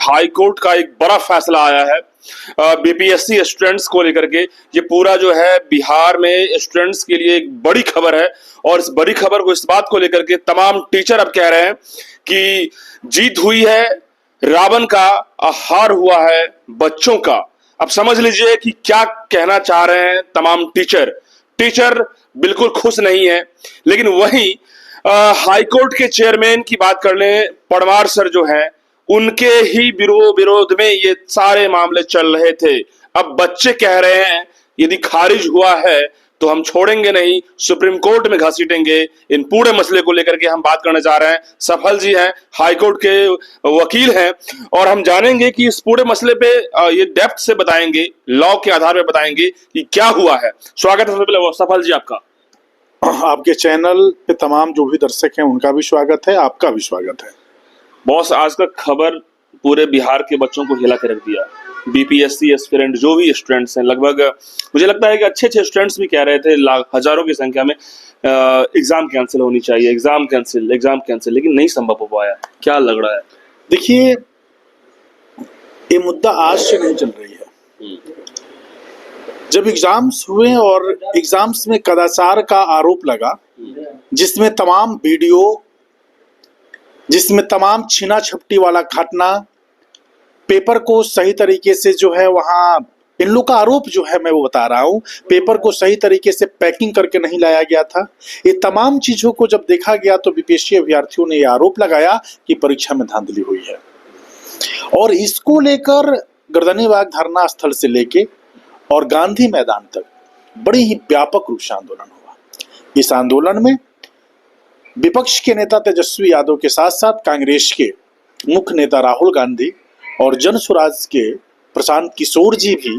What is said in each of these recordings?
High court का एक बड़ा फैसला आया है बीपीएससी स्टूडेंट्स को लेकर के। ये पूरा जो है बिहार में स्टूडेंट्स के लिए एक बड़ी खबर है और इस बड़ी खबर को, इस बात को लेकर के तमाम टीचर अब कह रहे हैं कि जीत हुई है रावण का, हार हुआ है बच्चों का। अब समझ लीजिए कि क्या कहना चाह रहे हैं तमाम टीचर बिल्कुल खुश नहीं है। लेकिन वहीं हाईकोर्ट के चेयरमैन की बात कर लें, परमार सर जो हैं, उनके ही विरोध में ये सारे मामले चल रहे थे। अब बच्चे कह रहे हैं यदि खारिज हुआ है तो हम छोड़ेंगे नहीं, सुप्रीम कोर्ट में घसीटेंगे। इन पूरे मसले को लेकर के हम बात करने जा रहे हैं। सफल जी हैं, हाईकोर्ट के वकील हैं और हम जानेंगे कि इस पूरे मसले पे ये डेप्थ से बताएंगे, लॉ के आधार पर बताएंगे कि क्या हुआ है। स्वागत है सबसे पहले सफल जी आपका। आपके चैनल पे तमाम जो भी दर्शक हैं उनका भी स्वागत है, आपका भी स्वागत है। बॉस, आज का खबर पूरे बिहार के बच्चों को हिला के रख दिया। बीपीएससी एस्पिरेंट जो भी स्टूडेंट्स हैं, लगभग मुझे लगता है कि अच्छे स्टूडेंट्स भी कह रहे थे, हजारों की संख्या में एग्जाम कैंसिल होनी चाहिए, एग्जाम कैंसिल, लेकिन नहीं संभव हो पाया। क्या लग रहा है? देखिए, ये मुद्दा आज से नहीं चल रही है। जब एग्जाम्स हुए और एग्जाम्स में कदाचार का आरोप लगा, जिसमें तमाम वीडियो, जिसमें तमाम छीना झपटी वाला घटना, पेपर को सही तरीके से जो है वहाँ इन लोग का आरोप जो है मैं वो बता रहा हूँ, पेपर को सही तरीके से पैकिंग करके नहीं लाया गया था। ये तमाम चीजों को जब देखा गया तो बीपीएससी अभ्यर्थियों ने ये आरोप लगाया कि परीक्षा में धांधली हुई है और इसको लेकर गर्दनीबाग धरना स्थल से लेके और गांधी मैदान तक बड़ी ही व्यापक रूप से आंदोलन हुआ। इस आंदोलन में विपक्ष के नेता तेजस्वी यादव के साथ साथ कांग्रेस के मुख्य नेता राहुल गांधी और जन स्वराज के प्रशांत किशोर जी भी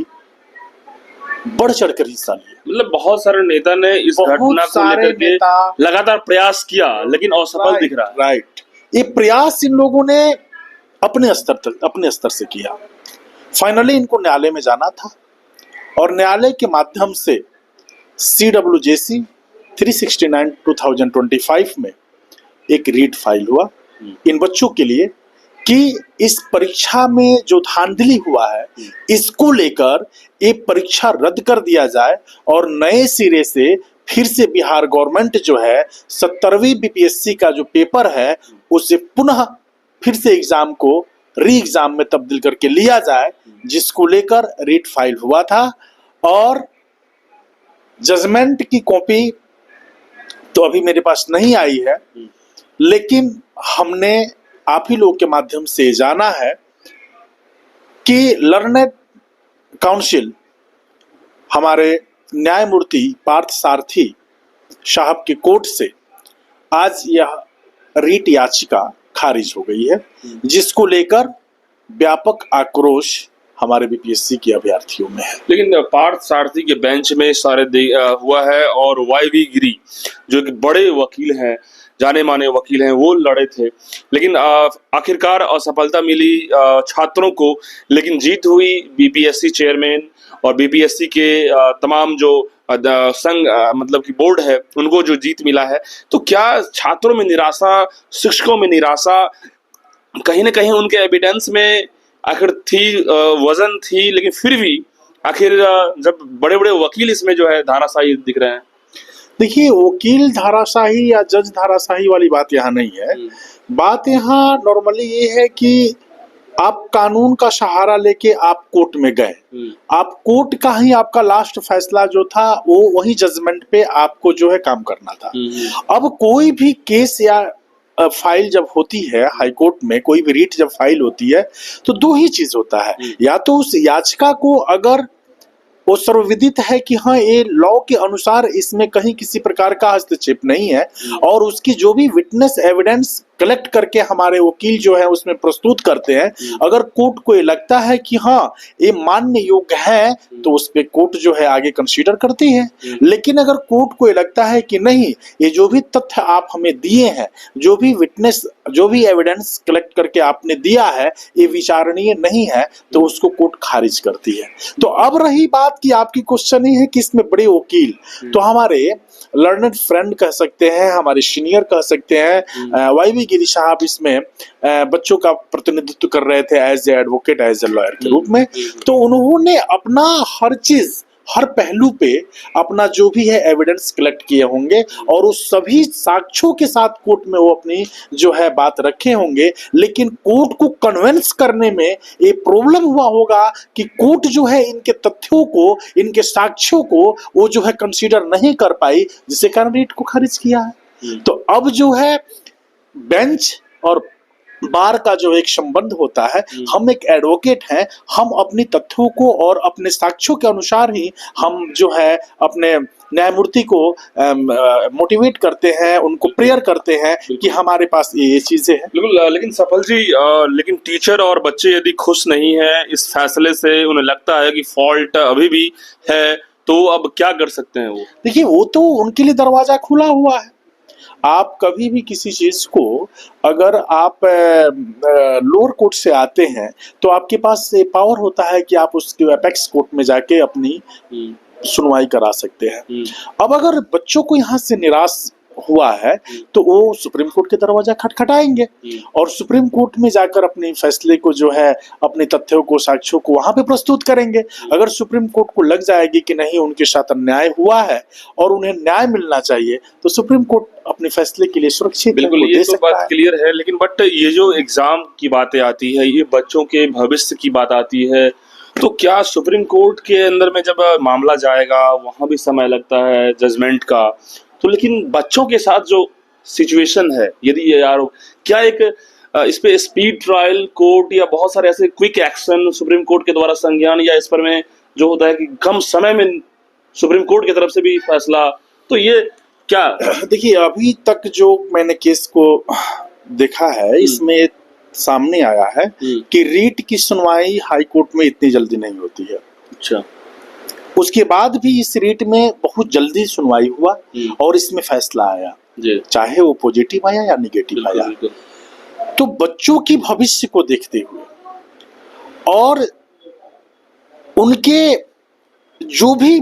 बढ़ चढ़कर हिस्सा लिए। मतलब बहुत सारे नेता ने इस घटना को लेकर के लगातार प्रयास किया, लेकिन असफल दिख रहा है। राइट, ये प्रयास इन लोगों ने अपने स्तर से किया। फाइनली इनको न्यायालय में जाना था और न्यायालय के माध्यम से CWJC 369/2025 में एक रीट फाइल हुआ इन बच्चों के लिए कि इस परीक्षा में जो धांधली हुआ है इसको लेकर ये परीक्षा रद्द कर दिया जाए और नए सिरे से फिर से बिहार गवर्नमेंट जो है 70वीं बीपीएससी का जो पेपर है उसे पुनः फिर से एग्जाम को री एग्जाम में तब्दील करके लिया जाए, जिसको लेकर रीट फाइल हुआ था। और जजमेंट की कॉपी तो अभी मेरे पास नहीं आई है, लेकिन हमने आप ही लोग के माध्यम से जाना है कि लर्नेड काउंसिल हमारे न्यायमूर्ति पार्थ सारथी साहब के कोर्ट से आज यह रीट याचिका खारिज हो गई है, जिसको लेकर व्यापक आक्रोश हमारे बीपीएससी के अभ्यर्थियों में है। लेकिन पार्थ सारथी के बेंच में सारे हुआ है और YV गिरी जो कि बड़े वकील हैं, जाने माने वकील हैं, वो लड़े थे। लेकिन आखिरकार असफलता मिली छात्रों को, लेकिन जीत हुई बीपीएससी चेयरमैन और बीपीएससी के तमाम जो संघ मतलब कि बोर्ड है उनको जो जीत मिला है। तो क्या छात्रों में निराशा, शिक्षकों में निराशा, कहीं ना कहीं उनके एविडेंस में आखिर थी, वजन थी, लेकिन फिर भी आखिर जब बड़े बड़े वकील इसमें जो है धाराशाही दिख रहे हैं? देखिए, वकील धाराशाही या जज धाराशाही वाली बात यहाँ नहीं है। बात यहाँ नॉर्मली ये है कि आप कानून का सहारा लेके आप कोर्ट में गए, आप कोर्ट का ही आपका लास्ट फैसला जो था वो वही जजमेंट पे आपको जो है काम करना था। अब कोई भी केस या फाइल जब होती है हाई कोर्ट में, कोई भी रीट जब फाइल होती है तो दो ही चीज होता है, या तो उस याचिका को अगर वो सर्वविदित है कि हाँ ये लॉ के अनुसार इसमें कहीं किसी प्रकार का हस्तक्षेप नहीं है और उसकी जो भी विटनेस एविडेंस कलेक्ट करके हमारे वकील जो है उसमें प्रस्तुत करते हैं, अगर कोर्ट को ये लगता है कि हाँ ये मान्य योग्य है तो उस पे कोर्ट जो है आगे कंसीडर करती है। लेकिन अगर कोर्ट को ये लगता है कि नहीं, ये जो भी तथ्य आप हमें दिए हैं, जो भी विटनेस, जो भी एविडेंस कलेक्ट करके आपने दिया है ये विचारणीय नहीं है, तो उसको कोर्ट खारिज करती है। तो अब रही बात कि आपकी क्वेश्चन ही है कि इसमें बड़े वकील, तो हमारे लर्नेड फ्रेंड कह सकते हैं, हमारे सीनियर कह सकते हैं, YV गिरी साहब इसमें बच्चों का प्रतिनिधित्व कर रहे थे as a advocate, as a lawyer के रूप में। तो उन्होंने अपना हर चीज, हर पहलू पे अपना जो भी है एविडेंस कलेक्ट किए होंगे और उस सभी साक्ष्यों के साथ कोर्ट में वो अपनी जो है बात रखे होंगे। लेकिन कोर्ट को कन्विंस करने में ये प्रॉब्लम हुआ होगा कि कोर्ट जो है इनके तथ्यों को, इनके साक्ष्यों को वो जो है कंसीडर नहीं कर पाई, जिसके कारण रीट को खारिज किया है। तो अब जो है बेंच और बार का जो एक संबंध होता है, हम एक एडवोकेट हैं, हम अपनी तथ्यों को और अपने साक्ष्यों के अनुसार ही हम जो है अपने न्यायमूर्ति को मोटिवेट करते हैं, उनको प्रेयर करते हैं कि हमारे पास ये चीजें हैं। बिल्कुल। लेकिन सफल जी, लेकिन टीचर और बच्चे यदि खुश नहीं है इस फैसले से, उन्हें लगता है कि फॉल्ट अभी भी है, तो अब क्या कर सकते हैं वो? देखिए, वो तो उनके लिए दरवाजा खुला हुआ है। आप कभी भी किसी चीज को, अगर आप लोअर कोर्ट से आते हैं तो आपके पास पावर होता है कि आप उसके अपेक्स कोर्ट में जाके अपनी सुनवाई करा सकते हैं। अब अगर बच्चों को यहाँ से निराश हुआ है तो वो सुप्रीम कोर्ट के दरवाजा खटखटाएंगे और सुप्रीम कोर्ट में जाकर अपने फैसले को जो है, अपने तथ्यों को, साक्ष्यों को वहां पे प्रस्तुत करेंगे। अगर सुप्रीम कोर्ट को लग जाएगी कि नहीं, उनके साथ अन्याय हुआ है और उन्हें न्याय मिलना चाहिए, तो सुप्रीम कोर्ट अपने फैसले के लिए सुरक्षित बिल्कुल, ये तो बात क्लियर है। लेकिन बट ये जो एग्जाम की बातें आती है, ये बच्चों के भविष्य की बात आती है, तो क्या सुप्रीम कोर्ट के अंदर में जब मामला जाएगा वहां भी समय लगता है जजमेंट का, तो लेकिन बच्चों के साथ जो सिचुएशन है, यदि ये यार क्या एक इस पे स्पीड ट्रायल कोर्ट या बहुत सारे ऐसे क्विक एक्शन सुप्रीम कोर्ट के द्वारा संज्ञान, या इस पर में जो होता है कि कम समय में सुप्रीम कोर्ट की तरफ से भी फैसला, तो ये क्या? देखिए, अभी तक जो मैंने केस को देखा है, इसमें सामने आया है कि रीट की सुनवाई हाई कोर्ट में इतनी जल्दी नहीं होती है। अच्छा। उसके बाद भी इस रीट में बहुत जल्दी सुनवाई हुआ और इसमें फैसला आया, चाहे वो पॉजिटिव आया या निगेटिव आया। तो बच्चों की भविष्य को देखते हुए और उनके जो भी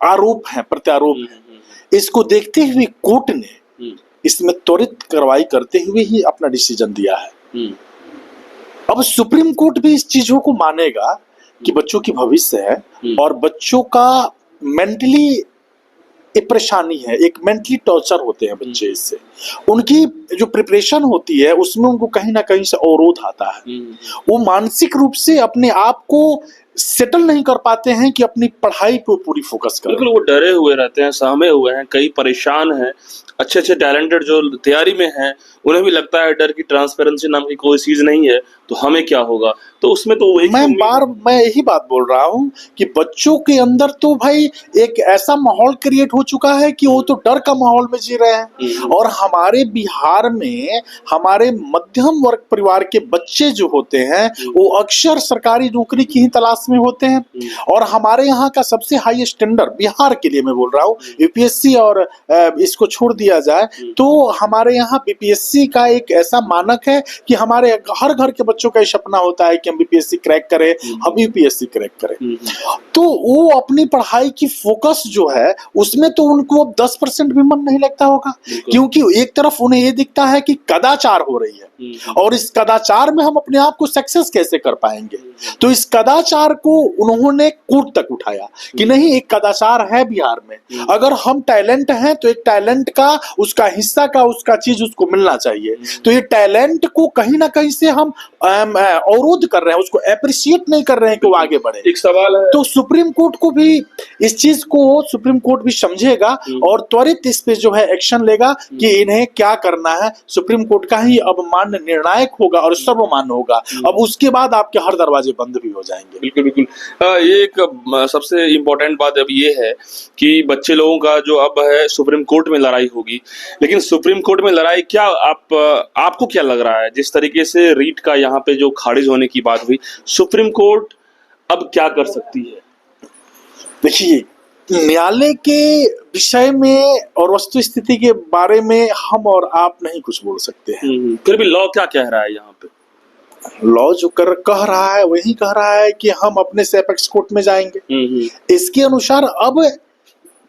आरोप हैं, प्रत्यारोप हैं, इसको देखते हुए कोर्ट ने इसमें त्वरित कार्रवाई करते हुए ही अपना डिसीजन दिया है। अब सुप्रीम कोर्ट भी इस चीजों को मानेगा कि बच्चों की भविष्य है और बच्चों का मेंटली एक परेशानी है, एक मेंटली टॉर्चर होते हैं बच्चे। इससे उनकी जो प्रिपरेशन होती है उसमें उनको कहीं ना कहीं से अवरोध आता है। वो मानसिक रूप से अपने आप को सेटल नहीं कर पाते हैं कि अपनी पढ़ाई पे पूरी फोकस करें। बिल्कुल, वो डरे हुए रहते हैं, सहमे हुए हैं, कई परेशान हैं। अच्छे अच्छे टैलेंटेड जो तैयारी में हैं, उन्हें भी लगता है डर की, ट्रांसपेरेंसी नाम की कोई चीज नहीं है, तो हमें क्या होगा। तो उसमें तो वही मैं यही बात बोल रहा हूँ कि बच्चों के अंदर तो भाई एक ऐसा माहौल क्रिएट हो चुका है कि वो तो डर का माहौल में जी रहे हैं। और हमारे बिहार में हमारे मध्यम वर्ग परिवार के बच्चे जो होते हैं वो अक्सर सरकारी नौकरी की ही तलाश में होते हैं। और हमारे यहाँ का सबसे हाई स्टैंडर्ड, बिहार के लिए मैं बोल रहा हूँ, यूपीएससी और इसको छोड़ दिया जाए तो हमारे यहाँ बीपीएससी का एक ऐसा मानक है कि हमारे हर घर के बच्चों का सपना होता है कि हम बीपीएससी क्रैक करें, हम यूपीएससी क्रैक करें। तो वो अपनी पढ़ाई की फोकस जो है उसमें तो उनको 10% भी मन नहीं लगता होगा, क्योंकि एक तरफ उन्हें ये दिखता है कि कदाचार हो रही है और इस कदाचार में हम अपने आप को सक्सेस कैसे कर पाएंगे। तो इस कदाचार को उन्होंने कोर्ट तक उठाया कि नहीं, एक कदाचार है बिहार में, अगर हम टैलेंट हैं तो एक टैलेंट का, उसका हिस्सा का, उसका चीज उसको मिलना चाहिए। तो ये टैलेंट को कहीं ना कहीं से हम अवरोध कर रहे हैं, उसको एप्रिशिएट नहीं कर रहे हैं कि वो आगे बढ़े। एक सवाल है, तो सुप्रीम कोर्ट को भी इस चीज को सुप्रीम कोर्ट भी समझेगा और त्वरित इस पे जो है एक्शन लेगा कि इन्हें क्या करना है। सुप्रीम कोर्ट का ही अब मान्य निर्णायक होगा और सर्वमान्य होगा। अब उसके बाद आपके हर दरवाजे बंद भी हो जाएंगे। बिल्कुल बिल्कुल। ये एक सबसे इम्पोर्टेंट बात अब ये है कि बच्चे लोगों का जो अब है सुप्रीम कोर्ट में लड़ाई होगी, लेकिन सुप्रीम कोर्ट में लड़ाई क्या, आपको क्या लग रहा है जिस तरीके से रीट का यहाँ पे जो खारिज होने की बात हुई, सुप्रीम कोर्ट अब क्या कर सकती है? देखिए, न्यायालय के विषय में और वस्तु स्थिति के बारे में हम और आप नहीं कुछ बोल सकते हैं। फिर भी लॉ क्या कह रहा है यहाँ पे? लॉ जो कह रहा है वही कह रहा है कि हम अपने से एपेक्स कोर्ट में जाएंगे। इसके अनुसार अब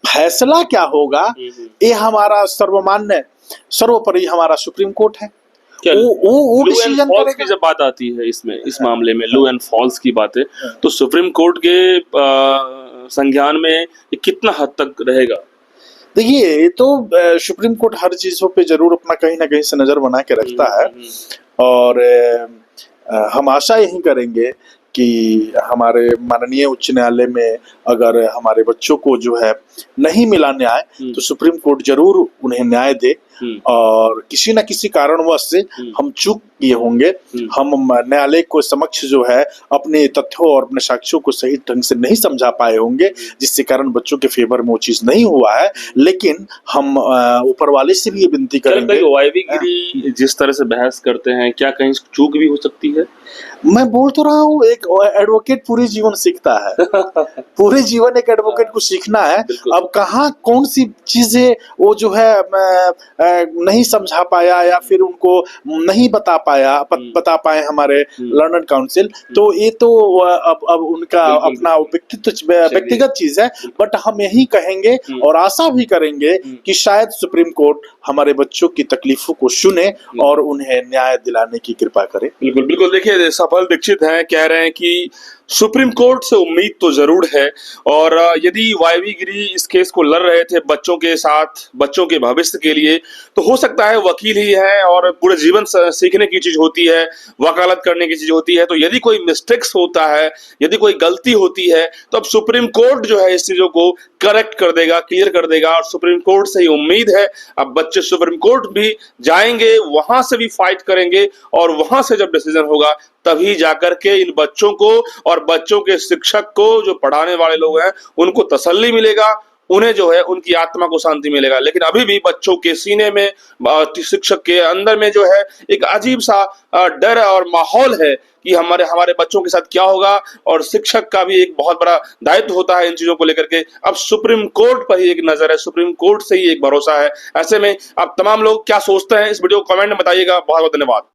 फैसला क्या होगा ये हमारा सर्वमान्य, सर्वोपरि हमारा सुप्रीम कोर्ट है। क्या वो लू एंड डिसीजन फॉल्स की करेगा। जब बात आती है इसमें, इस मामले में लू एंड फॉल्स की बात है, तो सुप्रीम कोर्ट के संज्ञान में ये कितना हद तक रहेगा? देखिए, ये तो सुप्रीम कोर्ट हर चीजों पे जरूर अपना कहीं ना कहीं से नजर बना के रखता है, और हम आशा यही करेंगे कि हमारे माननीय उच्च न्यायालय में अगर हमारे बच्चों को जो है नहीं मिला न्याय, तो सुप्रीम कोर्ट जरूर उन्हें न्याय दे, और किसी न किसी कारणवश से हम चूक किए होंगे, हम न्यायालय को समक्ष जो है अपने तथ्यों और अपने साक्ष्यों को सही ढंग से नहीं समझा पाए होंगे, जिसके कारण बच्चों के फेवर में वो चीज नहीं हुआ है। लेकिन हम ऊपर वाले से भी ये विनती करेंगे, वायवी गिरी जिस तरह से बहस करते हैं, क्या कहीं चूक भी हो सकती है? मैं बोल तो रहा हूँ, एक एडवोकेट पूरे जीवन सीखता है, पूरे जीवन एक एडवोकेट को सीखना है। अब कहाँ कौन सी चीजें वो जो है नहीं समझा पाया या फिर उनको नहीं बता पाए हमारे लर्नर काउंसिल, तो ये तो अब उनका अपना व्यक्तिगत चीज है। बट हम यही कहेंगे और आशा भी करेंगे कि शायद सुप्रीम कोर्ट हमारे बच्चों की तकलीफों को सुने और उन्हें न्याय दिलाने की कृपा करे। बिल्कुल बिल्कुल। देखिए, सफल दीक्षित हैं, कह रहे हैं कि सुप्रीम कोर्ट से उम्मीद तो जरूर है, और यदि वायवी गिरी इस केस को लड़ रहे थे बच्चों के साथ, बच्चों के भविष्य के लिए, तो हो सकता है वकील ही है और पूरे जीवन सीखने की चीज होती है, वकालत करने की चीज होती है। तो यदि कोई मिस्टेक्स होता है, यदि कोई गलती होती है, तो अब सुप्रीम कोर्ट जो है इस चीजों को करेक्ट कर देगा, क्लियर कर देगा, और सुप्रीम कोर्ट से ही उम्मीद है। अब बच्चे सुप्रीम कोर्ट भी जाएंगे, वहां से भी फाइट करेंगे, और वहां से जब डिसीजन होगा तभी जाकर के इन बच्चों को और बच्चों के शिक्षक को, जो पढ़ाने वाले लोग हैं, उनको तसल्ली मिलेगा, उन्हें जो है उनकी आत्मा को शांति मिलेगा। लेकिन अभी भी बच्चों के सीने में, शिक्षक के अंदर में जो है एक अजीब सा डर और माहौल है कि हमारे हमारे बच्चों के साथ क्या होगा, और शिक्षक का भी एक बहुत बड़ा दायित्व होता है इन चीजों को लेकर के। अब सुप्रीम कोर्ट पर ही एक नजर है, सुप्रीम कोर्ट से ही एक भरोसा है। ऐसे में आप तमाम लोग क्या सोचते हैं, इस वीडियो को कमेंट में बताइएगा। बहुत बहुत धन्यवाद।